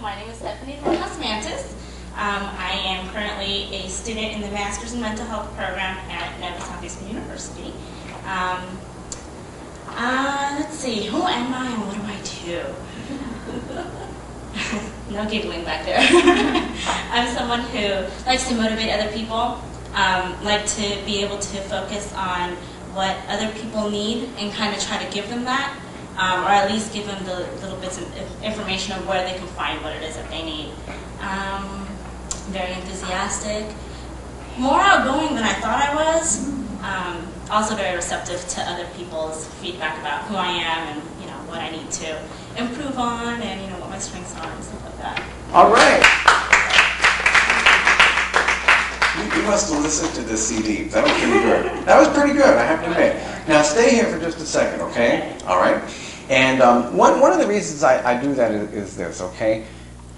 my name is Stephanie Rojas-Mantis. I am currently a student in the Master's in Mental Health program at Nevada Southeastern University. Let's see, who am I and what do I do? No giggling back there. I'm someone who likes to motivate other people, like to be able to focus on what other people need and kind of try to give them that. Or at least give them the little bits of information of where they can find what it is that they need. Very enthusiastic, more outgoing than I thought I was. Also very receptive to other people's feedback about who I am and what I need to improve on and what my strengths are and stuff like that. All right. You must have listened to the CD. That was pretty good. That was pretty good, I have to admit. Now stay here for just a second, okay? All right. And one of the reasons I do that is this, okay?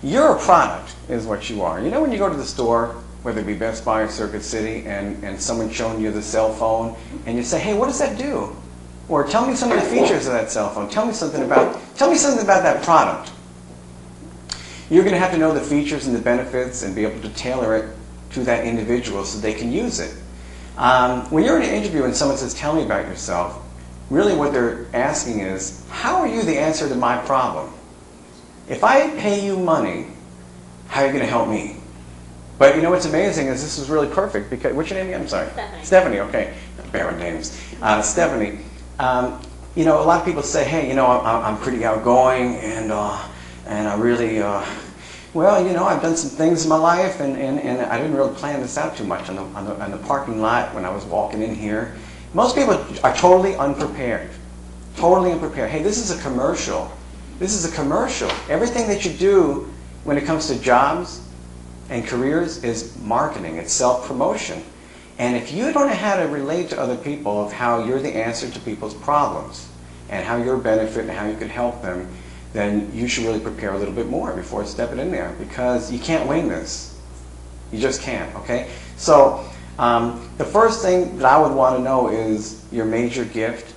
You're a product, is what you are. You know when you go to the store, whether it be Best Buy or Circuit City, and someone's showing you the cell phone, and you say, hey, what does that do? Or tell me some of the features of that cell phone. Tell me something about that product. You're going to have to know the features and the benefits and be able to tailor it to that individual so they can use it. When you're in an interview and someone says, tell me about yourself, really what they're asking is, how are you the answer to my problem? If I pay you money, how are you going to help me? But what's amazing is this is really perfect because, what's your name again? I'm sorry. Stephanie. Stephanie, okay. Barren names. Stephanie, a lot of people say, hey, I'm pretty outgoing and I really, I've done some things in my life and I didn't really plan this out too much on the parking lot when I was walking in here. Most people are totally unprepared. Totally unprepared. Hey, this is a commercial. This is a commercial. Everything that you do when it comes to jobs and careers is marketing. It's self-promotion. And if you don't know how to relate to other people of how you're the answer to people's problems and how you're a benefit and how you could help them, then you should really prepare a little bit more before stepping in there because you can't wing this. You just can't, okay? So the first thing that I would want to know is your major gift,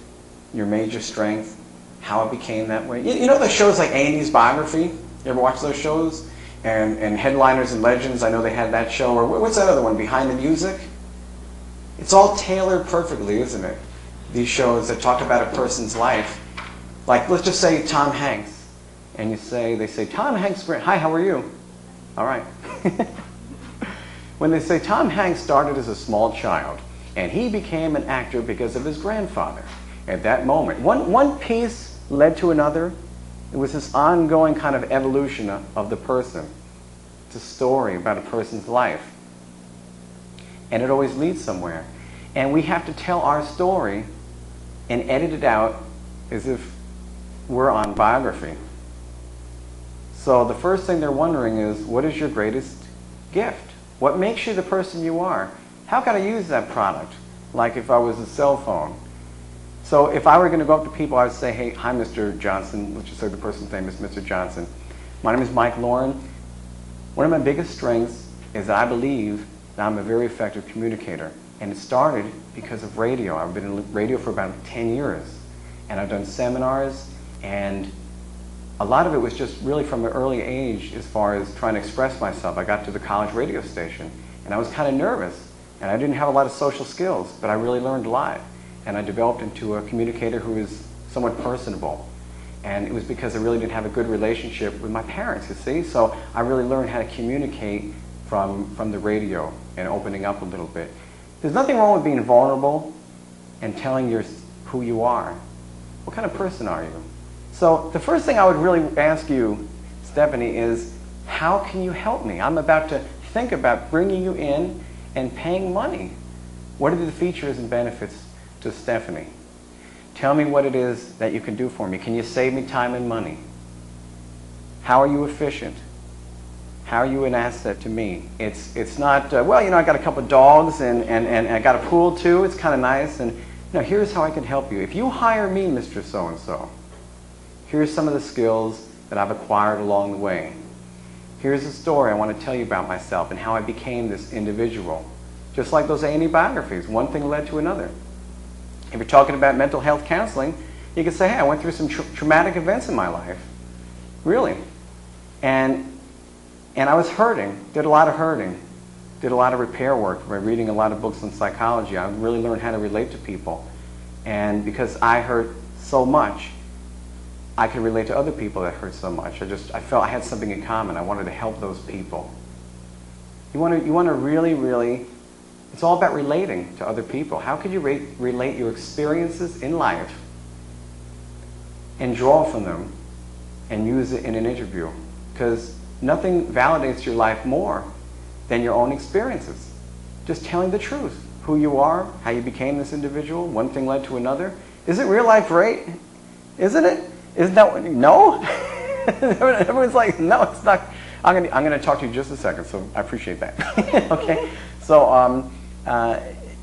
your major strength, how it became that way. You know the shows like A&E's Biography? You ever watch those shows? And Headliners and Legends, I know they had that show. Or what's that other one, Behind the Music? It's all tailored perfectly, isn't it? These shows that talk about a person's life. Like, let's just say Tom Hanks. And they say, Tom Hanks, hi, how are you? All right. When they say Tom Hanks started as a small child, and he became an actor because of his grandfather. At that moment, one piece led to another. It was this ongoing kind of evolution of the person. It's a story about a person's life. And it always leads somewhere. And we have to tell our story and edit it out as if we're on biography. So the first thing they're wondering is, what is your greatest gift? What makes you the person you are? How can I use that product? Like if I was a cell phone. So if I were going to go up to people, I would say, hey, hi, Mr. Johnson. Let's just say the person's name is Mr. Johnson. My name is Mike Lauren. One of my biggest strengths is that I believe that I'm a very effective communicator. And it started because of radio. I've been in radio for about 10 years. And I've done seminars, and a lot of it was just really from an early age as far as trying to express myself. I got to the college radio station, and I was kind of nervous. And I didn't have a lot of social skills, but I really learned a lot. And I developed into a communicator who is somewhat personable. And it was because I really didn't have a good relationship with my parents, you see? So I really learned how to communicate from the radio and opening up a little bit. There's nothing wrong with being vulnerable and telling who you are. What kind of person are you? So the first thing I would really ask you, Stephanie, is how can you help me? I'm about to think about bringing you in and paying money. What are the features and benefits to Stephanie? Tell me what it is that you can do for me. Can you save me time and money? How are you efficient? How are you an asset to me? It's not, I got a couple of dogs and I got a pool too. It's kind of nice. And here's how I can help you. If you hire me, Mr. So-and-so, here's some of the skills that I've acquired along the way. Here's a story I want to tell you about myself and how I became this individual. Just like those A&E biographies, one thing led to another. If you're talking about mental health counseling, you can say, hey, I went through some traumatic events in my life. Really. And And I was hurting, did a lot of hurting, did a lot of repair work by reading a lot of books on psychology. I really learned how to relate to people. And because I hurt so much, I could relate to other people that hurt so much. I felt I had something in common. I wanted to help those people. You want to really, really, it's all about relating to other people. How could you relate your experiences in life and draw from them and use it in an interview? Because nothing validates your life more than your own experiences. Just telling the truth. Who you are, how you became this individual, one thing led to another. Is it real life great? Isn't it? Isn't that, no? Everyone's like, no, it's not. I'm gonna talk to you just a second, so I appreciate that. Okay? So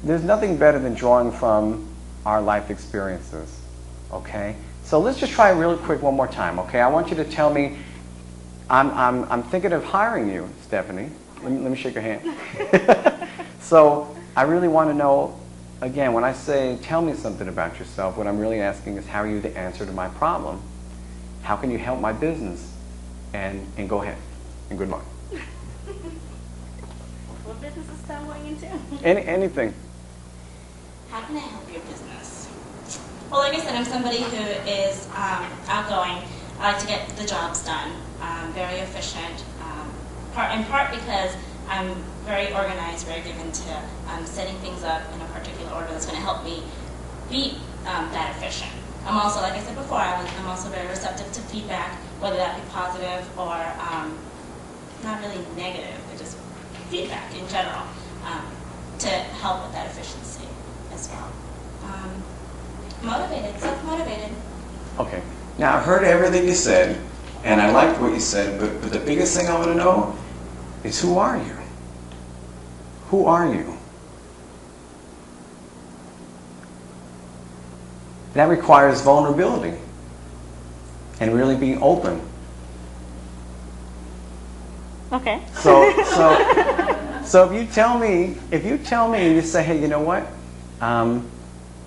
there's nothing better than drawing from our life experiences. Okay? So let's just try really quick one more time, okay? I want you to tell me, I'm thinking of hiring you, Stephanie. Let me shake your hand. So I really want to know, again, when I say tell me something about yourself, what I'm really asking is how are you the answer to my problem? How can you help my business? And go ahead. And good luck. What business is that going into? Anything. How can I help your business? Well, like I said, I'm somebody who is outgoing. I like to get the jobs done. Very efficient. In part because I'm very organized, very given to setting things up in a particular order that's going to help me be that efficient. I'm also, like I said before, I'm also very receptive to feedback, whether that be positive or not really negative, but just feedback in general, to help with that efficiency as well. Motivated, self-motivated. Okay. Now, I heard everything you said, and I liked what you said, but the biggest thing I want to know is who are you? Who are you? That requires vulnerability and really being open. Okay. So if you tell me, and you say, hey, you know what?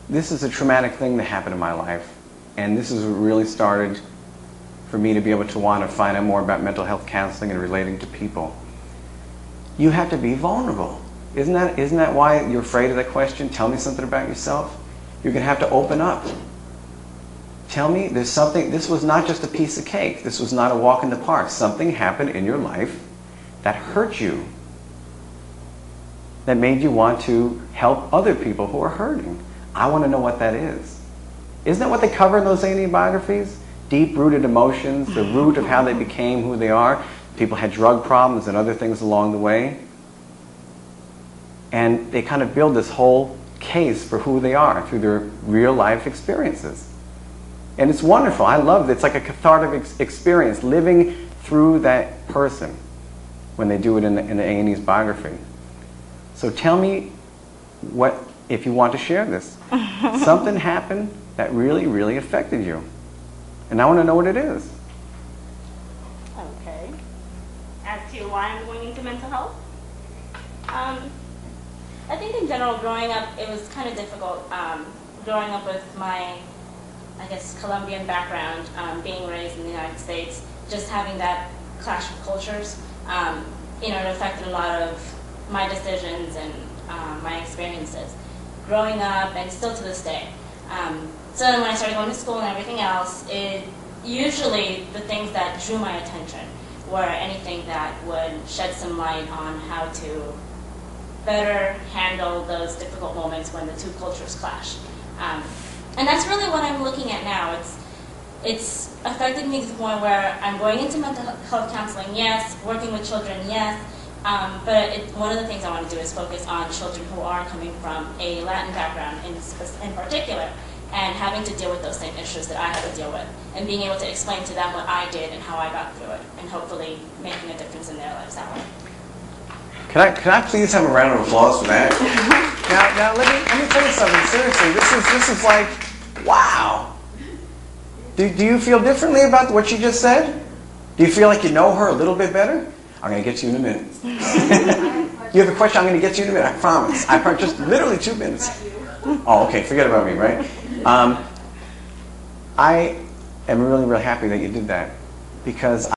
This is a traumatic thing that happened in my life, and this is what really started for me to be able to want to find out more about mental health counseling and relating to people. You have to be vulnerable. Isn't that why you're afraid of that question? Tell me something about yourself. You're going to have to open up. Tell me there's something, this was not just a piece of cake. This was not a walk in the park. Something happened in your life that hurt you, that made you want to help other people who are hurting. I want to know what that is. Isn't that what they cover in those alien biographies? Deep-rooted emotions, the root of how they became who they are. People had drug problems and other things along the way. And they kind of build this whole case for who they are through their real-life experiences. And it's wonderful. I love it. It's like a cathartic experience, living through that person when they do it in the A&E's biography. So tell me what, if you want to share this, something happened that really, really affected you. And I want to know what it is. Okay. As to why I'm going into mental health? I think in general, growing up, it was kind of difficult. Growing up with my, I guess, Colombian background, being raised in the United States, just having that clash of cultures, it affected a lot of my decisions and my experiences. Growing up, and still to this day. So then when I started going to school and everything else, usually the things that drew my attention were anything that would shed some light on how to better handle those difficult moments when the two cultures clash. And that's really what I'm looking at now. It's affected me to the point where I'm going into mental health counseling, yes, working with children, yes, but one of the things I want to do is focus on children who are coming from a Latin background in particular, and having to deal with those same issues that I had to deal with, and being able to explain to them what I did and how I got through it, and hopefully making a difference in their lives that way. Can I please have a round of applause for that? Now let me tell you something. Seriously, this is like, wow. Do you feel differently about what you just said? Do you feel like you know her a little bit better? I'm going to get you in a minute. You have a question? I'm going to get you in a minute. I promise. Just literally 2 minutes. Oh, okay. Forget about me, right? I am really, really happy that you did that, because